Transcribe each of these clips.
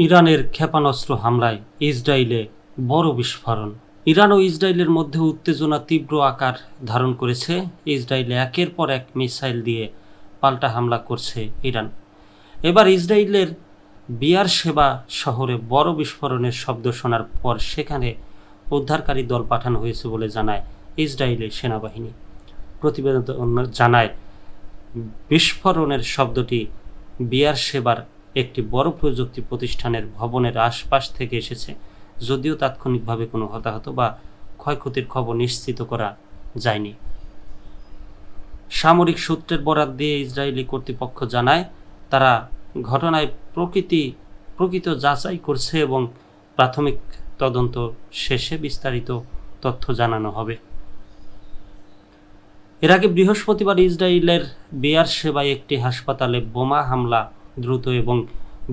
ইরানের ক্ষেপণাস্ত্র হামলায় ইসরায়েলে বড় বিস্ফোরণ। ইরান ও ইসরায়েলের মধ্যে উত্তেজনা তীব্র আকার ধারণ করেছে। ইসরায়েলে একের পর এক মিসাইল দিয়ে পাল্টা হামলা করছে ইরান। এবার ইসরায়েলের বিয়ারশেবা শহরে বড় বিস্ফোরণের শব্দ শোনার পর সেখানে উদ্ধারকারী দল পাঠানো হয়েছে বলে জানায় ইসরায়েলের সেনাবাহিনী। প্রতিবেদন জানায় বিস্ফোরণের শব্দটি বিয়ারশেবার একটি বড় প্রযুক্তি প্রতিষ্ঠানের ভবনের আশপাশ থেকে এসেছে, যদিও তাৎক্ষণিকভাবে কোনো হতাহত বা ক্ষয়ক্ষতির খবর নিশ্চিত করা যায়নি। সামরিক সূত্রের বরাত দিয়ে ইসরায়েলি কর্তৃপক্ষ জানায় তারা ঘটনায় প্রকৃত যাচাই করছে এবং প্রাথমিক তদন্ত শেষে বিস্তারিত তথ্য জানানো হবে। এর আগে বৃহস্পতিবার ইসরায়েলের বেয়ারশেবায় একটি হাসপাতালে বোমা হামলা দ্রুত এবং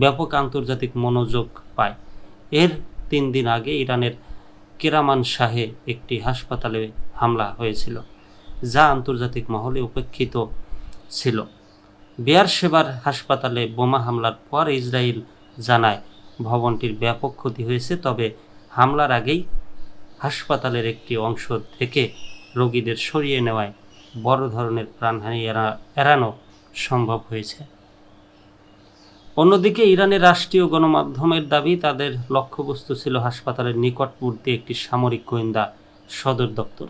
ব্যাপক আন্তর্জাতিক মনোযোগ পায়। এর 3 দিন আগে ইরানের কেরামান শাহে একটি হাসপাতালে হামলা হয়েছিল, যা আন্তর্জাতিক মহলে উপেক্ষিত ছিল। বেয়ারশেবার হাসপাতালে বোমা হামলার পর ইসরায়েল জানায় ভবনটির ব্যাপক ক্ষতি হয়েছে, তবে হামলার আগেই হাসপাতালের একটি অংশ থেকে রোগীদের সরিয়ে নেওয়ায় বড় ধরনের প্রাণহানি এড়ানো সম্ভব হয়েছে। অন্যদিকে ইরানের রাষ্ট্রীয় গণমাধ্যমের দাবি তাদের লক্ষ্যবস্তু ছিল হাসপাতালের নিকটবর্তী একটি সামরিক গোয়েন্দা সদর দপ্তর।